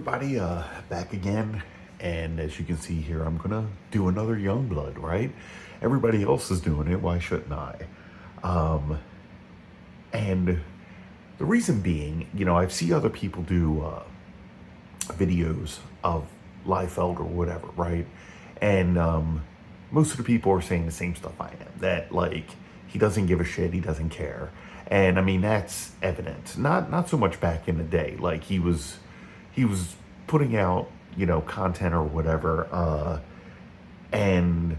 everybody, back again, and as you can see here, I'm gonna do another Youngblood, right? Everybody else is doing it, why shouldn't I? Um, and the reason being, I see other people do videos of Liefeld or whatever, right? And most of the people are saying the same stuff I am, that like he doesn't give a shit, he doesn't care. And I mean that's evident. Not so much back in the day. Like he was putting out, content or whatever, and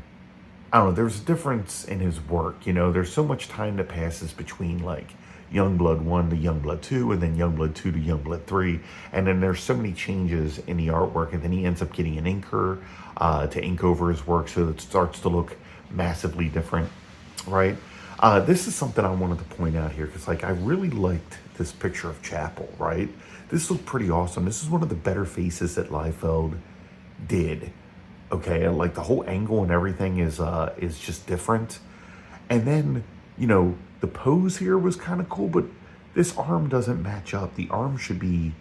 I don't know, there's a difference in his work. There's so much time that passes between like Youngblood 1 to Youngblood 2, and then Youngblood 2 to Youngblood 3. And then there's so many changes in the artwork, and then he ends up getting an inker to ink over his work so it starts to look massively different, right? This is something I wanted to point out here because, like, I really liked this picture of Chapel, right? This looked pretty awesome. This is one of the better faces that Liefeld did. Okay, like the whole angle and everything is just different. And then, the pose here was kind of cool, but this arm doesn't match up. The arm should be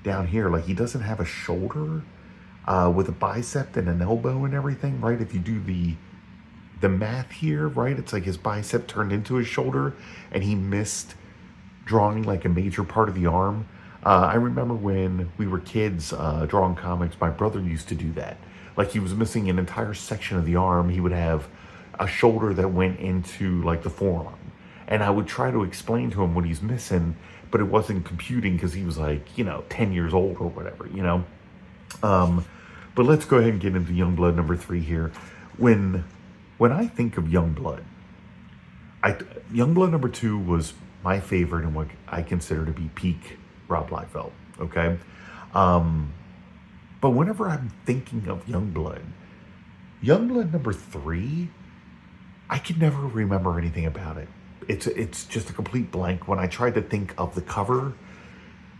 down here. Like, he doesn't have a shoulder with a bicep and an elbow and everything, right? If you do the math here, right, it's like his bicep turned into his shoulder and he missed drawing like a major part of the arm. I remember when we were kids drawing comics, my brother used to do that. Like, he was missing an entire section of the arm. He would have a shoulder that went into like the forearm, and I would try to explain to him what he's missing, but it wasn't computing because he was like 10 years old or whatever. But let's go ahead and get into Youngblood number 3 here. When I think of Youngblood, Youngblood number 2 was my favorite and what I consider to be peak Rob Liefeld. Okay. But whenever I'm thinking of Youngblood number 3, I can never remember anything about it. It's just a complete blank. When I tried to think of the cover,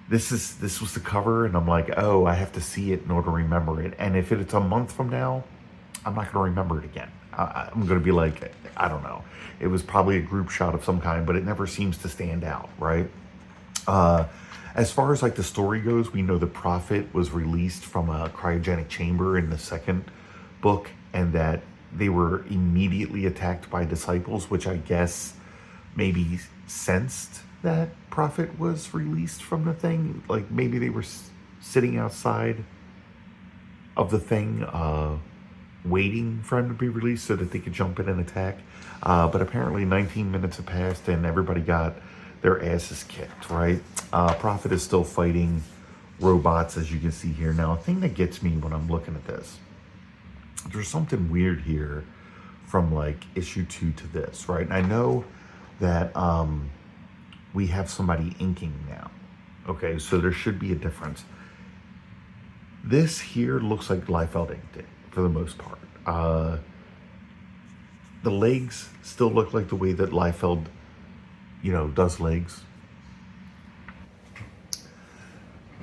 this was the cover, and I'm like, oh, I have to see it in order to remember it. And if it's a month from now, I'm not going to remember it again. I'm going to be like, I don't know. It was probably a group shot of some kind, but it never seems to stand out, right? As far as like the story goes, we know the Prophet was released from a cryogenic chamber in the second book, and that they were immediately attacked by disciples, which I guess maybe sensed that Prophet was released from the thing. Like maybe they were sitting outside of the thing, waiting for him to be released so that they could jump in and attack. But apparently 19 minutes have passed and everybody got their asses kicked, right? Prophet is still fighting robots, as you can see here. Now, a thing that gets me when I'm looking at this, there's something weird here from like issue 2 to this, right? And I know that we have somebody inking now. Okay, so there should be a difference. This here looks like Liefeld inked it for the most part. The legs still look like the way that Liefeld, does legs.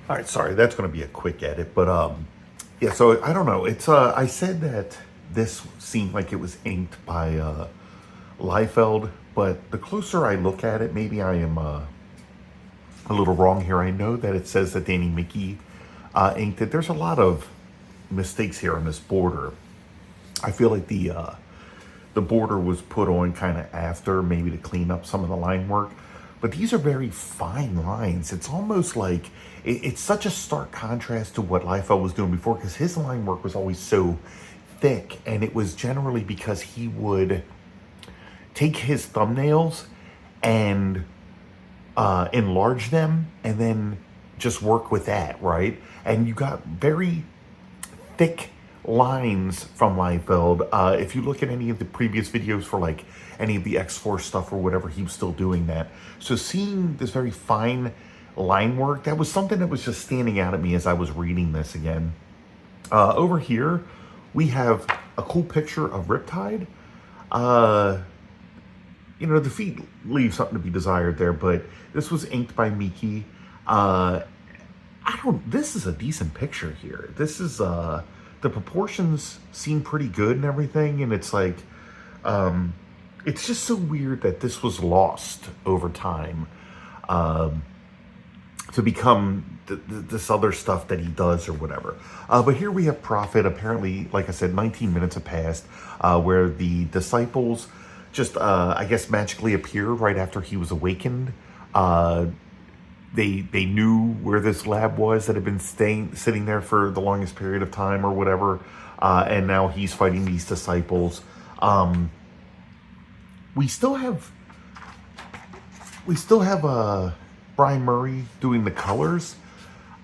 All right, sorry, that's going to be a quick edit, but yeah, so I don't know. It's I said that this seemed like it was inked by Liefeld, but the closer I look at it, maybe I am a little wrong here. I know that it says that Danny Mickey inked it. There's a lot of mistakes here on this border. I feel like the border was put on kind of after, maybe to clean up some of the line work. But these are very fine lines. It's almost like, it's such a stark contrast to what Liefeld was doing before, because his line work was always so thick, and it was generally because he would take his thumbnails and enlarge them and then just work with that, right? And you got very thick lines from Liefeld. If you look at any of the previous videos for like any of the X-Force stuff or whatever, he was still doing that. So seeing this very fine line work, that was something that was just standing out at me as I was reading this again. Over here, we have a cool picture of Riptide. The feet leave something to be desired there, but this was inked by Miki. This is a decent picture here. This is, the proportions seem pretty good and everything, and it's like, it's just so weird that this was lost over time. to become this other stuff that he does or whatever. But here we have Prophet. Apparently, like I said, 19 minutes have passed, where the disciples just, I guess, magically appeared right after he was awakened. They knew where this lab was that had been sitting there for the longest period of time or whatever, and now he's fighting these disciples. We still have Brian Murray doing the colors.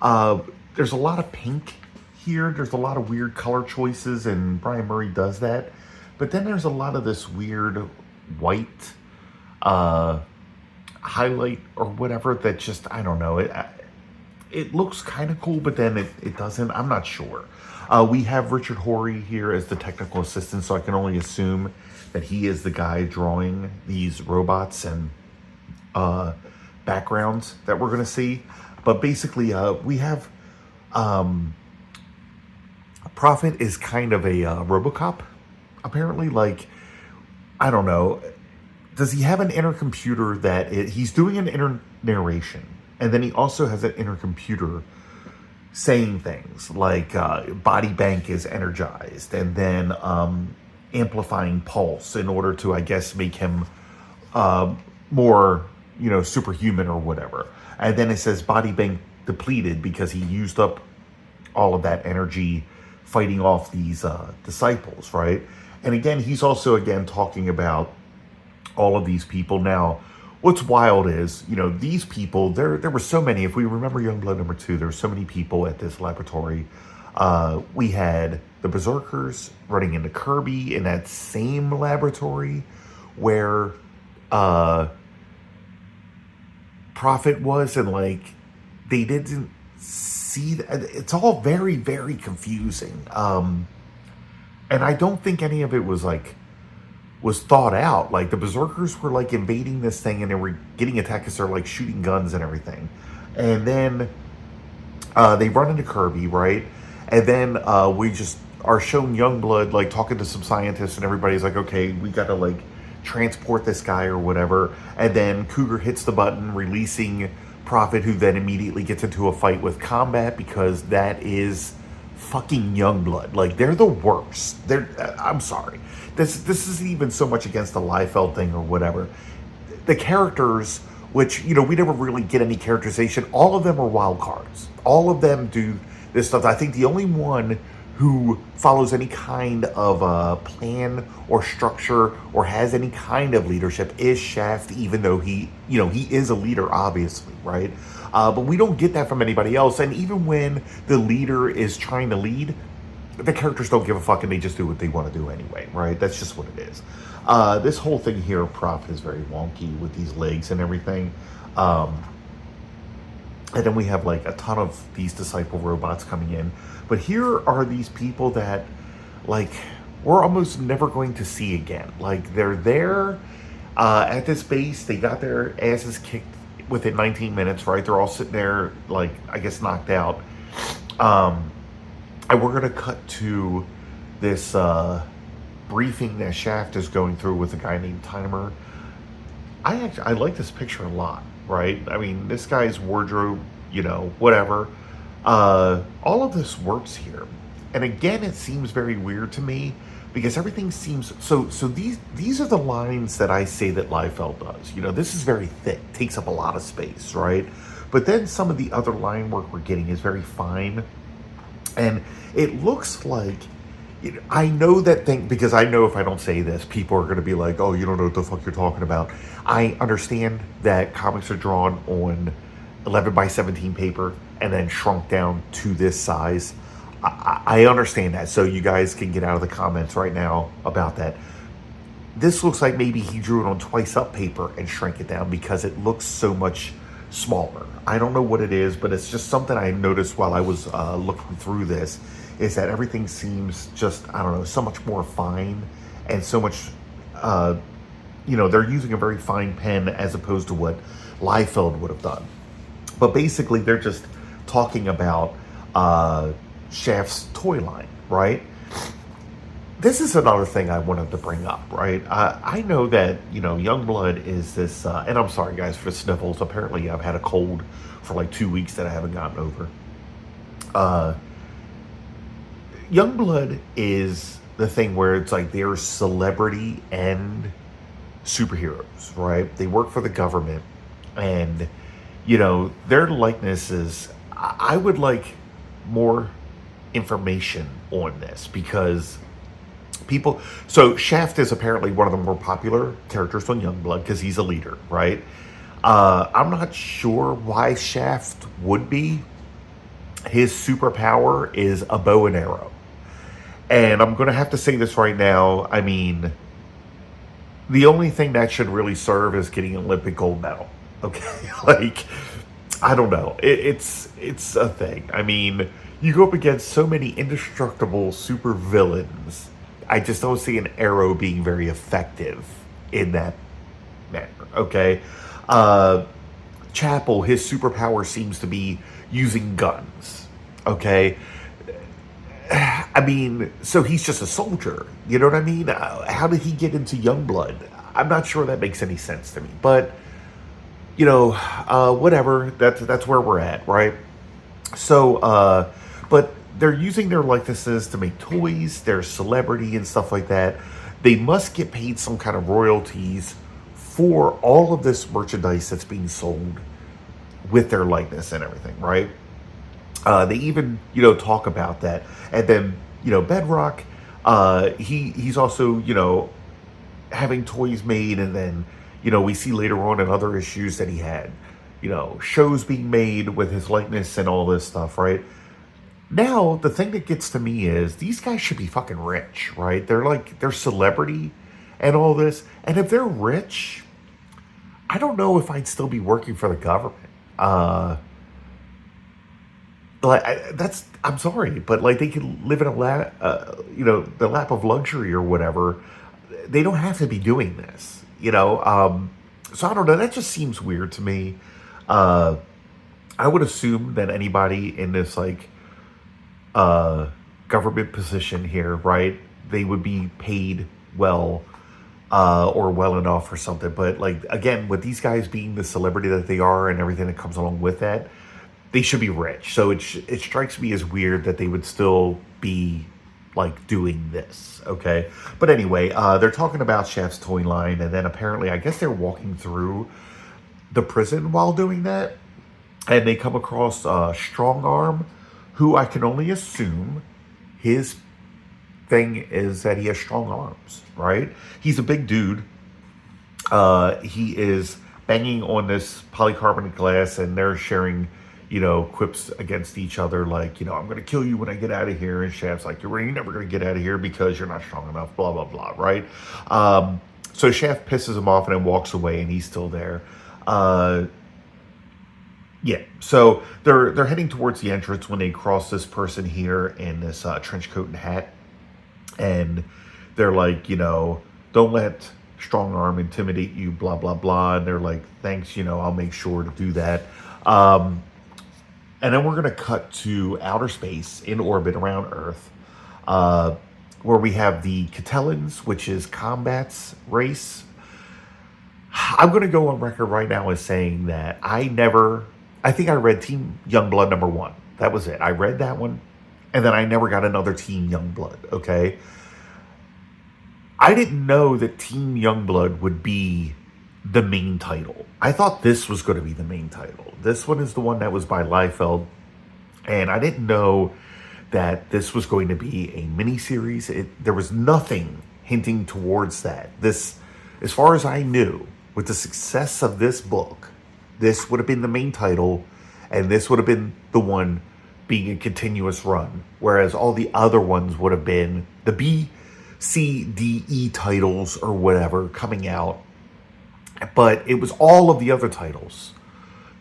There's a lot of pink here. There's a lot of weird color choices, and Brian Murray does that. But then there's a lot of this weird white highlight or whatever that just, I don't know. It looks kind of cool, but then it doesn't. I'm not sure. We have Richard Horry here as the technical assistant, so I can only assume that he is the guy drawing these robots and backgrounds that we're going to see. But basically, we have Prophet is kind of a RoboCop, apparently. Like, I don't know. Does he have an inner computer that he's doing an inner narration, and then he also has an inner computer saying things like body bank is energized, and then amplifying pulse in order to, I guess, make him more, superhuman or whatever. And then it says body bank depleted because he used up all of that energy fighting off these disciples, right? And again, he's also, talking about all of these people. Now, what's wild is, these people, there were so many. If we remember Youngblood #2, there were so many people at this laboratory. We had the Berserkers running into Kirby in that same laboratory where Prophet was, and they didn't see that. It's all very, very confusing. And I don't think any of it was thought out. Like, the Berserkers were invading this thing, and they were getting attacked because they're shooting guns and everything. And then they run into Kirby, right? And then we just are shown Youngblood talking to some scientists, and everybody's like, okay, we gotta transport this guy or whatever. And then Cougar hits the button, releasing Prophet, who then immediately gets into a fight with Combat, because that is fucking Youngblood. They're the worst. I'm sorry. This isn't even so much against the Liefeld thing or whatever. The characters, which, we never really get any characterization, all of them are wild cards. All of them do this stuff. I think the only one who follows any kind of plan or structure or has any kind of leadership is Shaft, even though he is a leader, obviously, right? But we don't get that from anybody else. And even when the leader is trying to lead, the characters don't give a fuck, and they just do what they want to do anyway, right? That's just what it is. This whole thing here, Prophet, is very wonky with these legs and everything. And then we have a ton of these disciple robots coming in. But here are these people that we're almost never going to see again. They're there at this base. They got their asses kicked within 19 minutes, right? They're all sitting there, I guess, knocked out. And we're going to cut to this briefing that Shaft is going through with a guy named Timer. I like this picture a lot, right? I mean, this guy's wardrobe, whatever. All of this works here. And again, it seems very weird to me because everything seems so these are the lines that I say that Liefeld does. This is very thick, takes up a lot of space, right? But then some of the other line work we're getting is very fine. And it looks like, I know that thing, because I know if I don't say this, people are going to be like, oh, you don't know what the fuck you're talking about. I understand that comics are drawn on 11 by 17 paper and then shrunk down to this size. I understand that, so you guys can get out of the comments right now about that. This looks like maybe he drew it on twice up paper and shrank it down because it looks so much smaller. I don't know what it is, but it's just something I noticed while I was looking through this, is that everything seems just, I don't know, so much more fine and so much, they're using a very fine pen as opposed to what Liefeld would have done. But basically, they're just talking about Shaft's toy line, right? this is another thing I wanted to bring up, right? I know that, Youngblood is this, and I'm sorry guys for the sniffles. Apparently I've had a cold for like 2 weeks that I haven't gotten over. Uh, Youngblood is the thing where it's like they're celebrity and superheroes, right? They work for the government, and their likenesses. I would like more information on this because people. So Shaft is apparently one of the more popular characters on Youngblood because he's a leader, right? I'm not sure why Shaft would be. His superpower is a bow and arrow. And I'm going to have to say this right now. I mean, the only thing that should really serve is getting an Olympic gold medal. Okay, like I don't know. It's a thing. I mean, you go up against so many indestructible super villains. I just don't see an arrow being very effective in that manner. Okay, uh, Chapel, his superpower seems to be using guns. Okay, I mean, so he's just a soldier. You know what I mean? How did he get into Youngblood? I'm not sure that makes any sense to me. But whatever. That's where we're at, right? So, but they're using their likenesses to make toys, their celebrity and stuff like that. They must get paid some kind of royalties for all of this merchandise that's being sold with their likeness and everything, right? They even, talk about that. And then, Bedrock, he's also, having toys made. And then, we see later on in other issues that he had, shows being made with his likeness and all this stuff, right? Now, the thing that gets to me is these guys should be fucking rich, right? They're celebrity and all this. And if they're rich, I don't know if I'd still be working for the government. I'm sorry, but like they can live in the lap of luxury or whatever. They don't have to be doing this. So I don't know. That just seems weird to me. Uh, I would assume that anybody in this government position here, right? They would be paid well, or well enough or something. But like again, with these guys being the celebrity that they are and everything that comes along with that, they should be rich. So it strikes me as weird that they would still be like doing this. Okay, but anyway, they're talking about Shaft's toy line, and then apparently, I guess they're walking through the prison while doing that, and they come across Strong Arm, who I can only assume his thing is that he has strong arms. Right? He's a big dude. He is banging on this polycarbonate glass, and they're sharing quips against each other, like, I'm going to kill you when I get out of here. And Shaft's like, you're never going to get out of here because you're not strong enough, blah, blah, blah, right? So Shaft pisses him off and then walks away, and he's still there. Yeah, so they're heading towards the entrance when they cross this person here in this trench coat and hat. And they're like, don't let Strong Arm intimidate you, blah, blah, blah. And they're like, thanks, I'll make sure to do that. And then we're going to cut to outer space in orbit around Earth, where we have the Catellans, which is Combat's race. I'm going to go on record right now as saying that I think I read Team Youngblood #1. That was it. I read that one, and then I never got another Team Youngblood, okay? I didn't know that Team Youngblood would be the main title. I thought this was going to be the main title. This one is the one that was by Liefeld, and I didn't know that this was going to be a miniseries. There was nothing hinting towards that. This, as far as I knew, with the success of this book, this would have been the main title, and this would have been the one being a continuous run, whereas all the other ones would have been the B, C, D, E titles or whatever coming out. But it was all of the other titles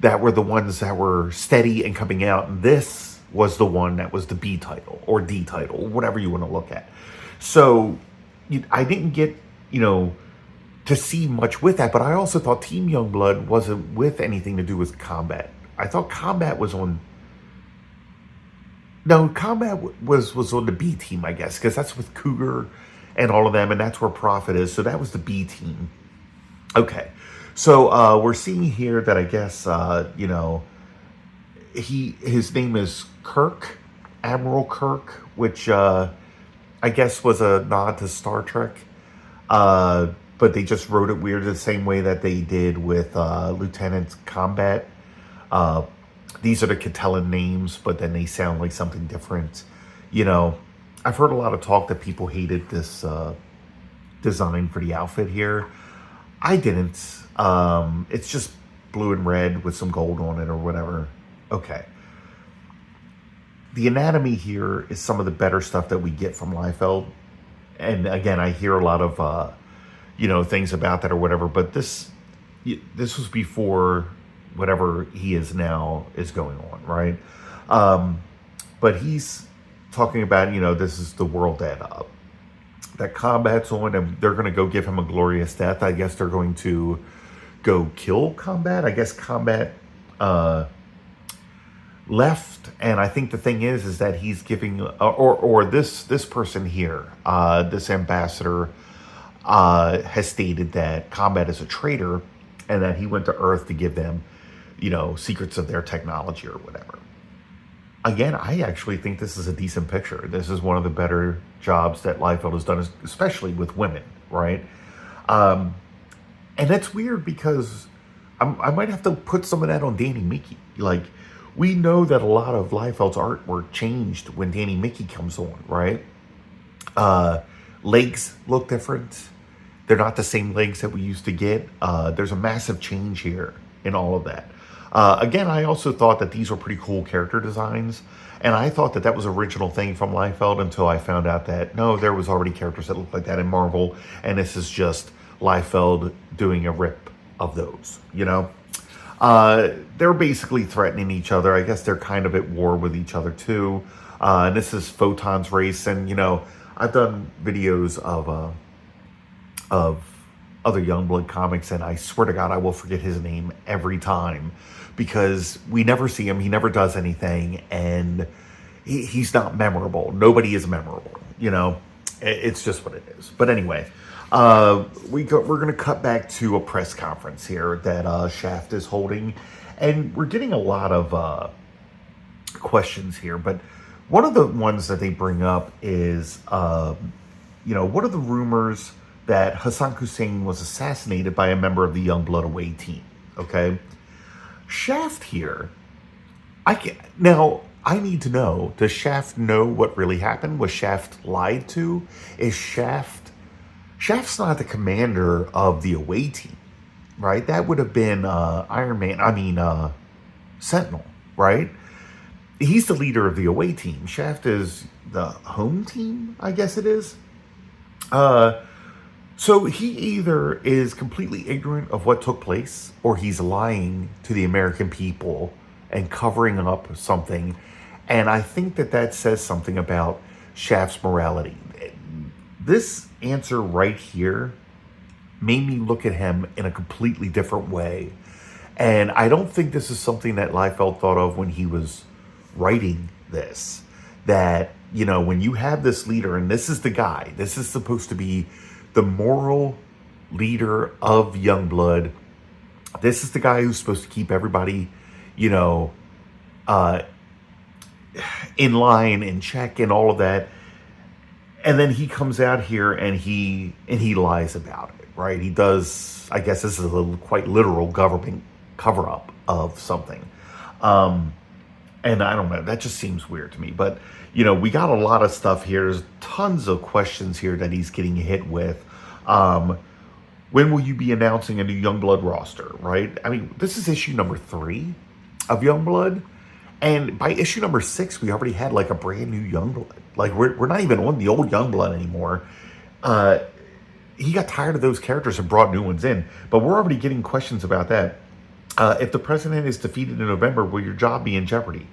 that were the ones that were steady and coming out. And this was the one that was the B title or D title, whatever you want to look at. So I didn't get, to see much with that. But I also thought Team Youngblood wasn't with anything to do with combat. I thought combat was on No, Combat was on the B team, I guess, because that's with Cougar and all of them, and that's where Prophet is. So that was the B team. Okay, so we're seeing here that I guess his name is Kirk, Admiral Kirk, which I guess was a nod to Star Trek. But they just wrote it weird the same way that they did with Lieutenant Combat. Uh, these are the Catalan names, but then they sound like something different. You know, I've heard a lot of talk that people hated this design for the outfit here. I didn't. It's just blue and red with some gold on it or whatever. Okay. The anatomy here is some of the better stuff that we get from Liefeld. And again, I hear a lot of things about that or whatever, but this was before whatever he is now is going on, right? But he's talking about, this is the world that Combat's on, and they're going to go give him a glorious death. I guess they're going to go kill Combat. I guess Combat left, and I think the thing is that he's giving, or this person here, this ambassador, has stated that Combat is a traitor, and that he went to Earth to give them, secrets of their technology or whatever. Again, I actually think this is a decent picture. This is one of the better jobs that Liefeld has done, especially with women, right? And that's weird because I might have to put some of that on Danny Mickey. Like, we know that a lot of Liefeld's artwork changed when Danny Mickey comes on, right? Legs look different. They're not the same legs that we used to get. There's a massive change here in all of that. Again, I also thought that these were pretty cool character designs, and I thought that was an original thing from Liefeld until I found out that, no, there was already characters that looked like that in Marvel, and this is just Liefeld doing a rip of those, They're basically threatening each other. I guess they're kind of at war with each other, too. And this is Photon's race, and, I've done videos of other Youngblood comics, and I swear to God, I will forget his name every time because we never see him. He never does anything, and he's not memorable. Nobody is memorable, It's just what it is. But anyway, we're going to cut back to a press conference here that Shaft is holding, and we're getting a lot of questions here. But one of the ones that they bring up is, what are the rumors that Hassan Hussein was assassinated by a member of the Youngblood away team? Okay, Shaft here. I need to know, does Shaft know what really happened? Was Shaft lied to? Is Shaft's not the commander of the away team, right? That would have been Sentinel, right? He's the leader of the away team. Shaft is the home team, I guess it is. So he either is completely ignorant of what took place, or he's lying to the American people and covering up something. And I think that says something about Shaft's morality. This answer right here made me look at him in a completely different way. And I don't think this is something that Liefeld thought of when he was writing this. That, when you have this leader, and this is the guy, this is supposed to be the moral leader of Youngblood. This is the guy who's supposed to keep everybody, in line, in check, and all of that. And then he comes out here and he lies about it, right? He does, I guess this is a quite literal government cover-up of something. And I don't know, that just seems weird to me. But, we got a lot of stuff here. There's tons of questions here that he's getting hit with. When will you be announcing a new Youngblood roster, right? I mean, this is issue number 3 of Youngblood. And by issue number 6, we already had like a brand new Youngblood. Like, we're not even on the old Youngblood anymore. He got tired of those characters and brought new ones in. But we're already getting questions about that. If the president is defeated in November, will your job be in jeopardy?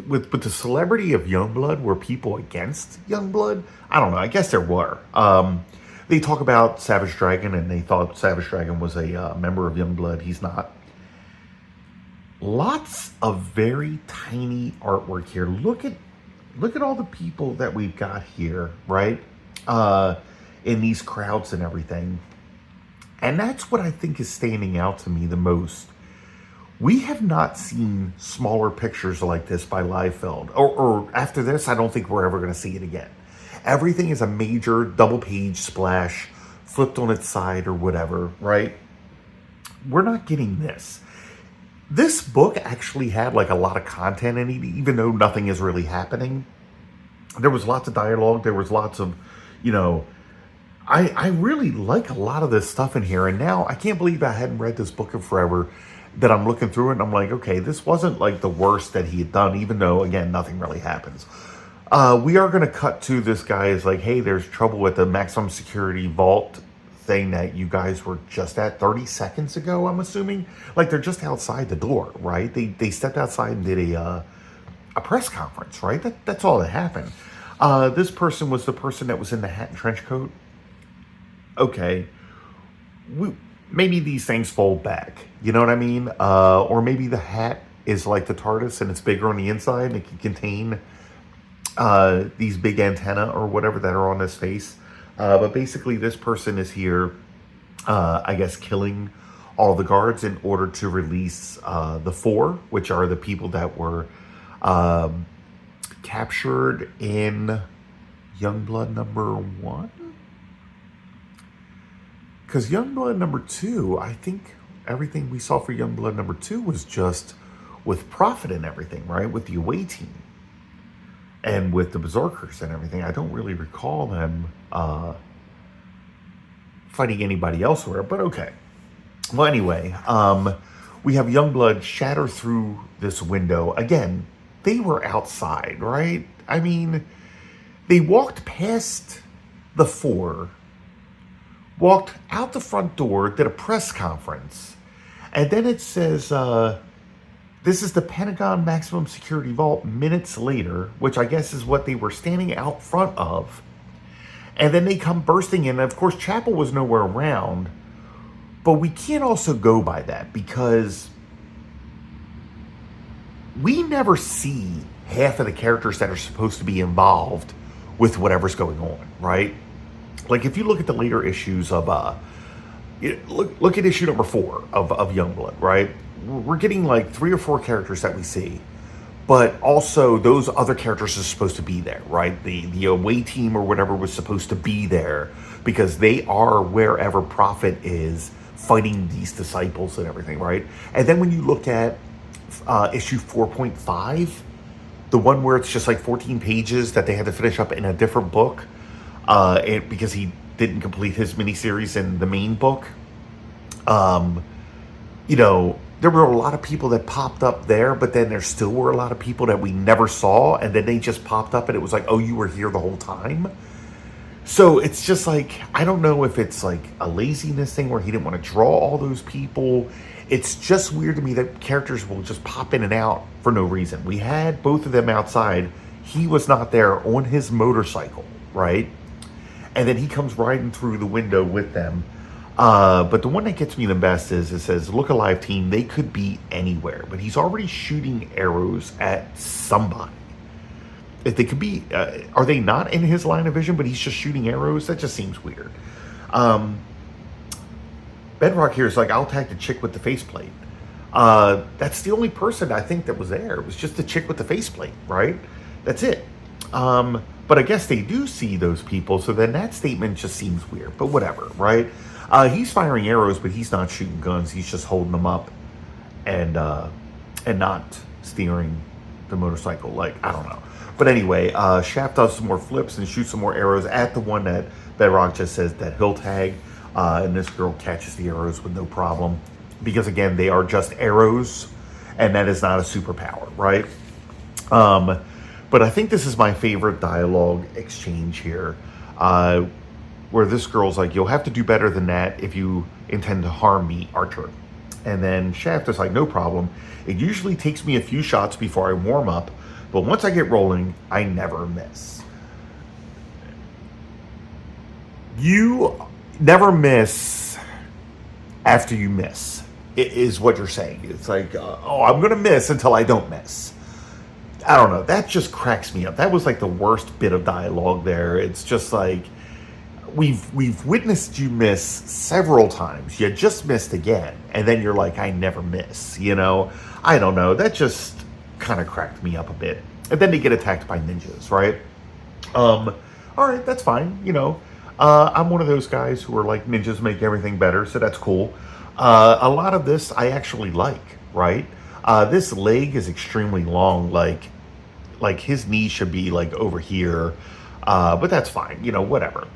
With the celebrity of Youngblood, were people against Youngblood? I don't know. I guess there were. They talk about Savage Dragon, and they thought Savage Dragon was a member of Youngblood. He's not. Lots of very tiny artwork here. Look at all the people that we've got here, right? Uh, in these crowds and everything. And that's what I think is standing out to me the most. We have not seen smaller pictures like this by Liefeld. Or after this, I don't think we're ever going to see it again. Everything is a major double page splash, flipped on its side or whatever, right? We're not getting this. This book actually had like a lot of content in it, even though nothing is really happening. There was lots of dialogue. There was lots of, you know, I really like a lot of this stuff in here. And now I can't believe I hadn't read this book in forever, that I'm looking through it and I'm like, okay, this wasn't like the worst that he had done, even though, again, nothing really happens. We are going to cut to this guy is like, hey, there's trouble with the maximum security vault thing that you guys were just at 30 seconds ago, I'm assuming. Like, they're just outside the door, right? They stepped outside and did a press conference, right? That's all that happened. This person was the person that was in the hat and trench coat. Okay. Maybe these things fold back. You know what I mean? Or maybe the hat is like the TARDIS and it's bigger on the inside and it can contain these big antenna or whatever that are on his face. But basically this person is here, I guess, killing all the guards in order to release the four, which are the people that were captured in Youngblood #1. Because Youngblood #2, I think everything we saw for Youngblood #2 was just with Prophet and everything, right? With the away team. And with the Berserkers and everything. I don't really recall them fighting anybody elsewhere, but okay. Well, anyway, we have Youngblood shatter through this window. Again, they were outside, right? I mean, they walked past the four, walked out the front door, did a press conference, and then it says, this is the Pentagon Maximum Security Vault minutes later, which I guess is what they were standing out front of. And then they come bursting in. And of course, Chapel was nowhere around, but we can't also go by that because we never see half of the characters that are supposed to be involved with whatever's going on, right? Like if you look at the later issues of look at issue #4 of Youngblood, right? We're getting like 3 or 4 characters that we see, but also those other characters are supposed to be there, right? The away team or whatever was supposed to be there because they are wherever Prophet is fighting these disciples and everything, right? And then when you look at issue 4.5, the one where it's just like 14 pages that they had to finish up in a different book, because he didn't complete his miniseries in the main book. You know, there were a lot of people that popped up there, but then there still were a lot of people that we never saw, and then they just popped up and it was like, oh, you were here the whole time? So it's just like, I don't know if it's like a laziness thing where he didn't want to draw all those people. It's just weird to me that characters will just pop in and out for no reason. We had both of them outside. He was not there on his motorcycle, right? And then he comes riding through the window with them. But the one that gets me the best is it says, look alive team, they could be anywhere. But he's already shooting arrows at somebody. If they could be, are they not in his line of vision, but he's just shooting arrows? That just seems weird. Bedrock here is like, I'll tag the chick with the faceplate. That's the only person I think that was there. It was just the chick with the faceplate, right? That's it. But I guess they do see those people, so then that statement just seems weird, but whatever, right? He's firing arrows, but he's not shooting guns. He's just holding them up and not steering the motorcycle. Like, I don't know. But anyway, Shaft does some more flips and shoots some more arrows at the one that Bedrock just says that he'll tag. And this girl catches the arrows with no problem. Because, again, they are just arrows, and that is not a superpower, right? But I think this is my favorite dialogue exchange here, where this girl's like, you'll have to do better than that if you intend to harm me, Archer. And then Shaft is like, no problem. It usually takes me a few shots before I warm up, but once I get rolling, I never miss. You never miss after you miss. is what you're saying. It's like, oh, I'm gonna miss until I don't miss. I don't know. That just cracks me up. That was like the worst bit of dialogue there. It's just like we've witnessed you miss several times. You just missed again, and then you're like, I never miss. I don't know. That just kind of cracked me up a bit. And then they get attacked by ninjas, right? All right, that's fine. I'm one of those guys who are like ninjas make everything better, so that's cool. A lot of this I actually like, right? This leg is extremely long, like his knee should be like over here, but that's fine. Whatever.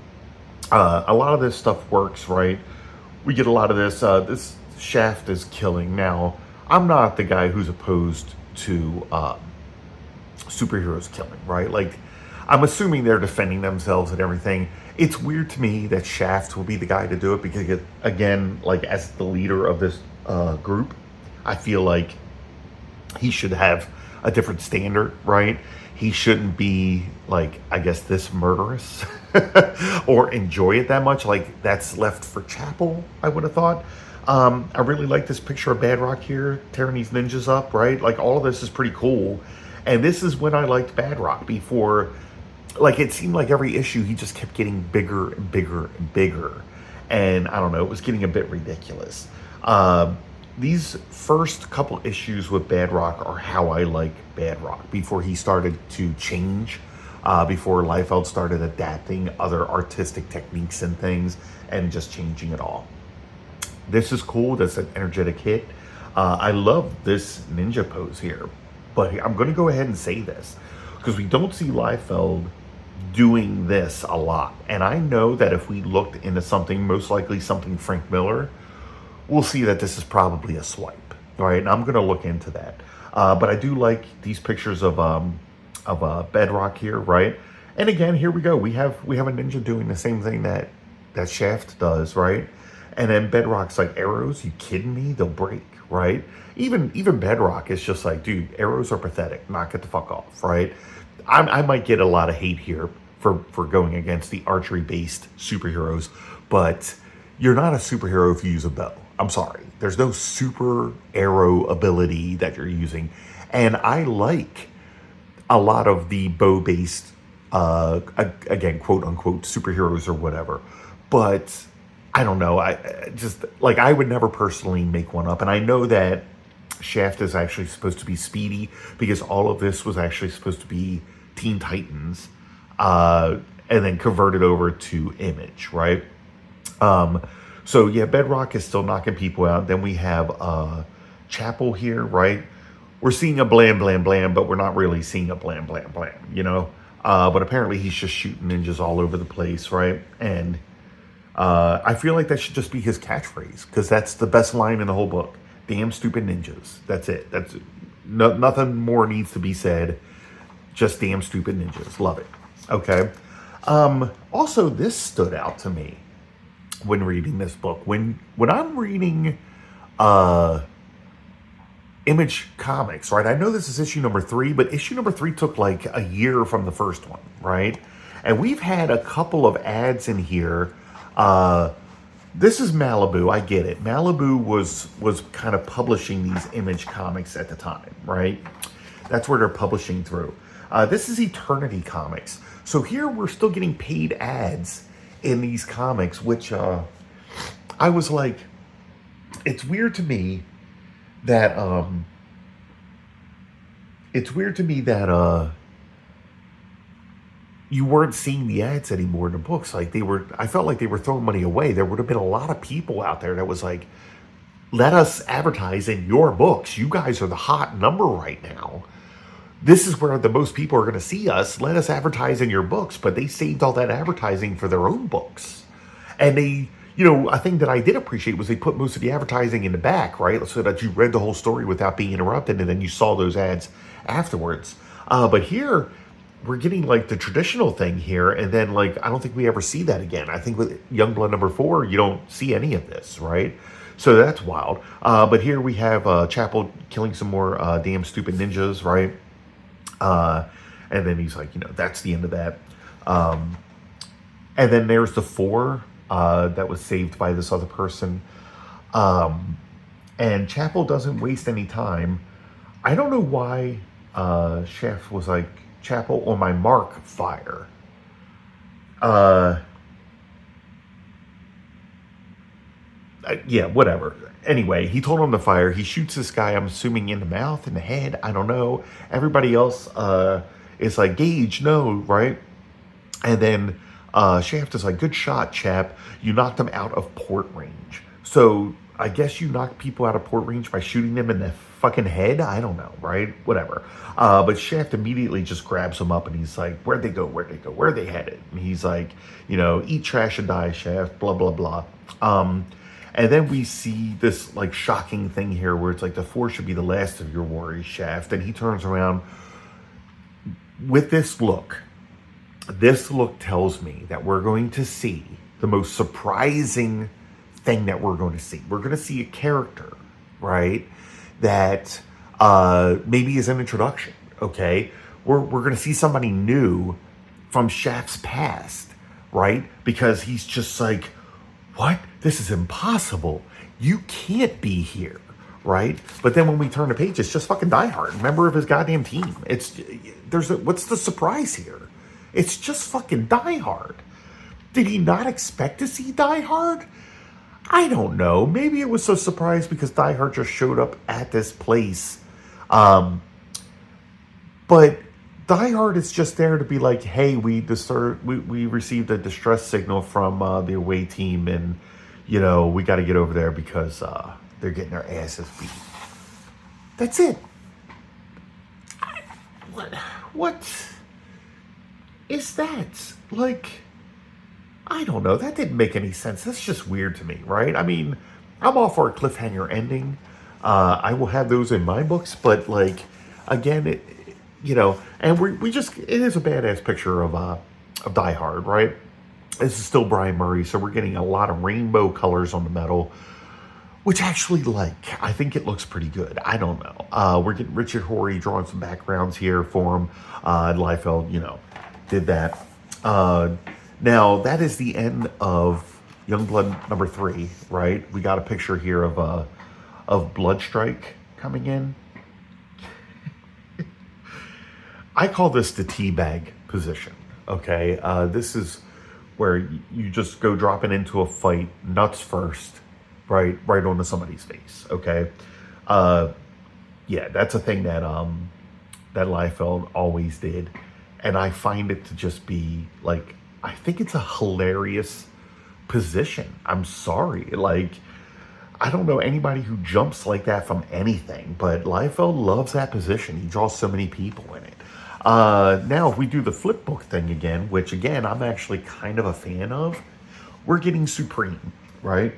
A lot of this stuff works, right? We get a lot of this. This Shaft is killing. Now, I'm not the guy who's opposed to superheroes killing, right? Like, I'm assuming they're defending themselves and everything. It's weird to me that Shaft will be the guy to do it because, again, like as the leader of this group, I feel like he should have a different standard, right? He shouldn't be like, I guess, this murderous or enjoy it that much. Like that's left for Chapel, I would have thought. I really like this picture of Badrock here, tearing these ninjas up, right? Like all of this is pretty cool. And this is when I liked Badrock before. Like it seemed like every issue he just kept getting bigger and bigger and bigger. And I don't know, it was getting a bit ridiculous. These first couple issues with Badrock are how I like Badrock before he started to change, before Liefeld started adapting other artistic techniques and things and just changing it all. This is cool. That's an energetic hit. I love this ninja pose here, but I'm going to go ahead and say this because we don't see Liefeld doing this a lot. And I know that if we looked into something, most likely something Frank Miller, we'll see that this is probably a swipe. All right, and I'm going to look into that. But I do like these pictures of Bedrock here, right? And again, here we go. We have a ninja doing the same thing that Shaft does, right? And then Bedrock's like, arrows? You kidding me? They'll break, right? Even Bedrock is just like, dude, arrows are pathetic. Knock it the fuck off, right? I might get a lot of hate here for going against the archery-based superheroes, but you're not a superhero if you use a bow. I'm sorry. There's no super arrow ability that you're using. And I like a lot of the bow-based, again, quote-unquote, superheroes or whatever. But I don't know. I just, like, I would never personally make one up. And I know that Shaft is actually supposed to be speedy because all of this was actually supposed to be Teen Titans, and then converted over to Image, right? So yeah, Bedrock is still knocking people out. Then we have Chapel here, right? We're seeing a blam, blam, blam, but we're not really seeing a blam, blam, blam, But apparently he's just shooting ninjas all over the place, right? And I feel like that should just be his catchphrase because that's the best line in the whole book. Damn stupid ninjas. That's it. That's nothing more needs to be said. Just damn stupid ninjas. Love it. Okay. Also, this stood out to me when reading this book. When I'm reading Image Comics, right? I know this is issue number 3, but issue number 3 took like a year from the first one, right? And we've had a couple of ads in here. This is Malibu. I get it. Malibu was kind of publishing these Image Comics at the time, right? That's where they're publishing through. This is Eternity Comics. So here we're still getting paid ads in these comics, which I was like, it's weird to me that you weren't seeing the ads anymore in the books. Like I felt like they were throwing money away. There would have been a lot of people out there that was like, let us advertise in your books. You guys are the hot number right now. This is where the most people are going to see us. Let us advertise in your books. But they saved all that advertising for their own books. And they, a thing that I did appreciate was they put most of the advertising in the back, right? So that you read the whole story without being interrupted. And then you saw those ads afterwards. But here, we're getting like the traditional thing here. And then like, I don't think we ever see that again. I think with Youngblood number 4, you don't see any of this, right? So that's wild. But here we have Chapel killing some more damn stupid ninjas, right? And then he's like, that's the end of that. And then there's the 4 that was saved by this other person. And Chapel doesn't waste any time. I don't know why Shaft was like, Chapel, on my mark, fire. Uh, yeah, whatever. Anyway, he told him to fire. He shoots this guy, I'm assuming, in the mouth, in the head. I don't know. Everybody else is like, Gage, no, right? And then Shaft is like, good shot, chap. You knocked him out of port range. So I guess you knock people out of port range by shooting them in the fucking head? I don't know, right? Whatever. But Shaft immediately just grabs him up and he's like, where'd they go? Where'd they go? Where are they headed? And he's like, eat trash and die, Shaft, blah, blah, blah. And then we see this like shocking thing here where it's like the Force should be the last of your worries, Shaft. And he turns around with this look. This look tells me that we're going to see the most surprising thing that we're going to see. We're going to see a character, right, that maybe is an introduction, okay? We're going to see somebody new from Shaft's past, right? Because he's just like, what? This is impossible. You can't be here, right? But then when we turn the page, it's just fucking Die Hard, member of his goddamn team. What's the surprise here? It's just fucking Die Hard. Did he not expect to see Die Hard? I don't know. Maybe it was so surprised because Die Hard just showed up at this place. But Die Hard is just there to be like, hey, we received a distress signal from the away team, and we got to get over there because they're getting their asses beat. That's it. What is that? Like, I don't know. That didn't make any sense. That's just weird to me, right? I mean, I'm all for a cliffhanger ending. I will have those in my books, but like, again, and it is a badass picture of Die Hard, right? This is still Brian Murray, so we're getting a lot of rainbow colors on the metal, which actually, I think it looks pretty good. I don't know. We're getting Richard Horry drawing some backgrounds here for him. Liefeld, did that. Now, that is the end of Youngblood number 3, right? We got a picture here of Bloodstrike coming in. I call this the teabag position, okay? This is where you just go dropping into a fight, nuts first, right onto somebody's face, okay? Yeah, that's a thing that Liefeld always did. And I find it to just be, I think it's a hilarious position. I'm sorry. I don't know anybody who jumps like that from anything, but Liefeld loves that position. He draws so many people in it. Now, if we do the flip book thing again, which again, I'm actually kind of a fan of, we're getting Supreme, right?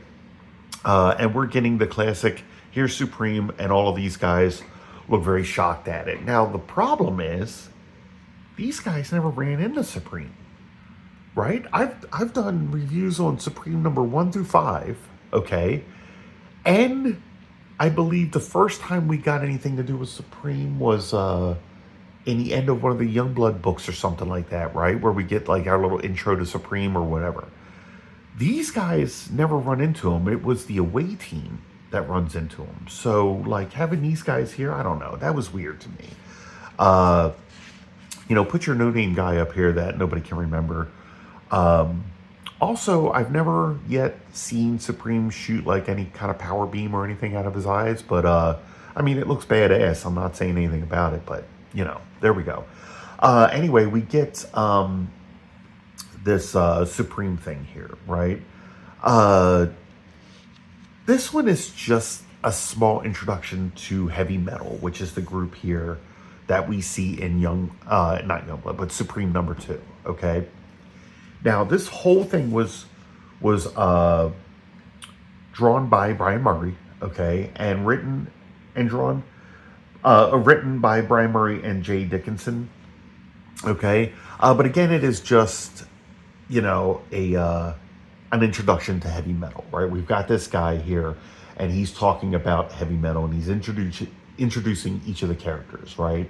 And we're getting the classic, here's Supreme, and all of these guys look very shocked at it. Now, the problem is, these guys never ran into Supreme, right? I've done reviews on Supreme number 1 through 5, okay? And I believe the first time we got anything to do with Supreme was in the end of one of the Youngblood books or something like that, right? Where we get our little intro to Supreme or whatever. These guys never run into him. It was the away team that runs into him. So, having these guys here, I don't know. That was weird to me. Put your no-name guy up here that nobody can remember. Also, I've never yet seen Supreme shoot any kind of power beam or anything out of his eyes, but I mean, it looks badass. I'm not saying anything about it, but there we go. Anyway, we get this Supreme thing here, right? This one is just a small introduction to heavy metal, which is the group here that we see in not Youngblood, but Supreme number 2, okay? Now, this whole thing was drawn by Brian Murray, okay, and written by Brian Murray and Jay Dickinson, okay? But again, it is just, an introduction to heavy metal, right? We've got this guy here, and he's talking about heavy metal, and he's introducing each of the characters, right?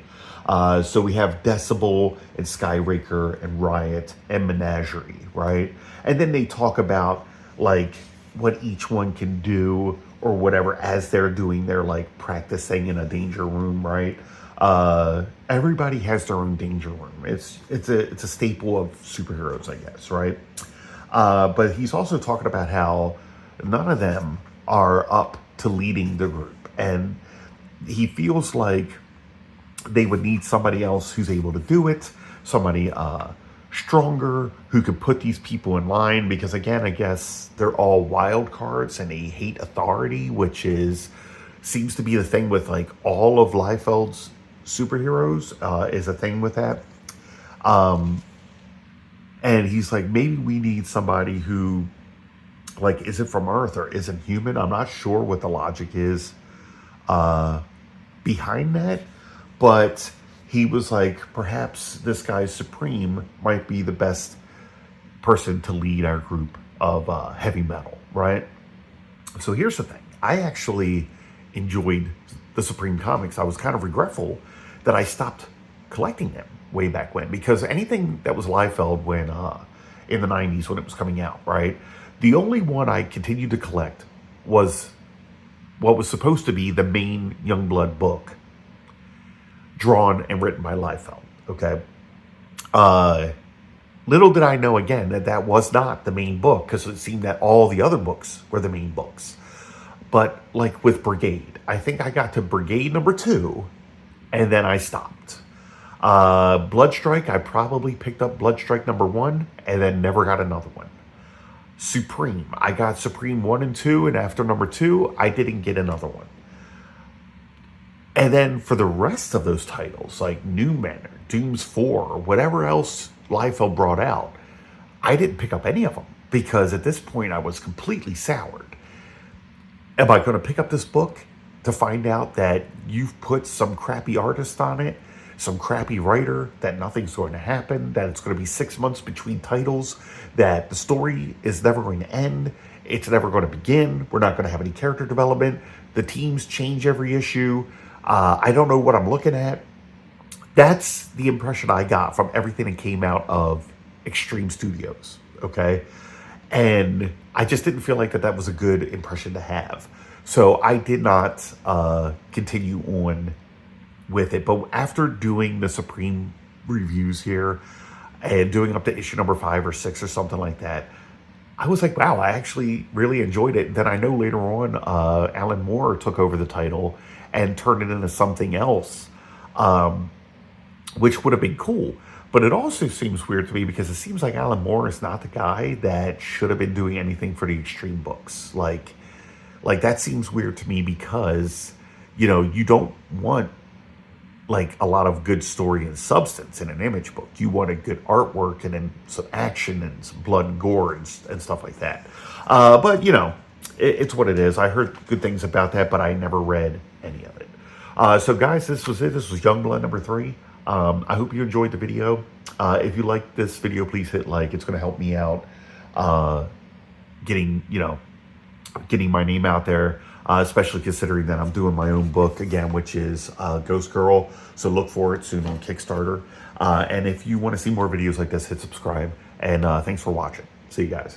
So we have Decibel and Skyraker and Riot and Menagerie, right? And then they talk about what each one can do or whatever as they're doing their like practicing in a danger room, right? Everybody has their own danger room. It's a staple of superheroes, I guess, right? But he's also talking about how none of them are up to leading the group, and he feels like they would need somebody else who's able to do it, somebody stronger who could put these people in line. Because again, I guess they're all wild cards and they hate authority, which seems to be the thing with like all of Liefeld's superheroes, is a thing with that. And he's like, maybe we need somebody who like isn't from Earth or isn't human. I'm not sure what the logic is behind that, but he was like, perhaps this guy Supreme might be the best person to lead our group of heavy metal, right? So here's the thing. I actually enjoyed the Supreme comics. I was kind of regretful that I stopped collecting them way back when, because anything that was Liefeld when in the 90s when it was coming out, right? The only one I continued to collect was what was supposed to be the main Youngblood book, drawn and written by Liefeld, okay? Little did I know, again, that that was not the main book, because it seemed that all the other books were the main books. But like with Brigade, I think I got to Brigade number 2, and then I stopped. Bloodstrike, I probably picked up Bloodstrike number 1, and then never got another one. Supreme, I got Supreme 1 and 2, and after number 2, I didn't get another one. And then for the rest of those titles, like New Manor, Dooms 4, or whatever else Liefeld brought out, I didn't pick up any of them, because at this point I was completely soured. Am I going to pick up this book to find out that you've put some crappy artist on it, some crappy writer, that nothing's going to happen, that it's going to be 6 months between titles, that the story is never going to end, it's never going to begin, we're not going to have any character development, the teams change every issue, I don't know what I'm looking at? That's the impression I got from everything that came out of Extreme Studios, okay? And I just didn't feel like that was a good impression to have. So I did not continue on with it. But after doing the Supreme reviews here and doing up to issue number 5 or 6 or something like that, I was like, wow, I actually really enjoyed it. Then I know later on Alan Moore took over the title and turned it into something else, which would have been cool. But it also seems weird to me, because it seems like Alan Moore is not the guy that should have been doing anything for the Extreme books. Like that seems weird to me, because, you know, you don't want like a lot of good story and substance in an Image book. You want a good artwork and then some action and some blood and gore and stuff like that. But, you know, it's what it is. I heard good things about that, but I never read any of it. So guys, this was it. This was Youngblood number 3. I hope you enjoyed the video. If you like this video, please hit like. It's going to help me out getting my name out there, especially considering that I'm doing my own book again, which is Ghost Girl. So look for it soon on Kickstarter. And if you want to see more videos like this, hit subscribe. And thanks for watching. See you guys.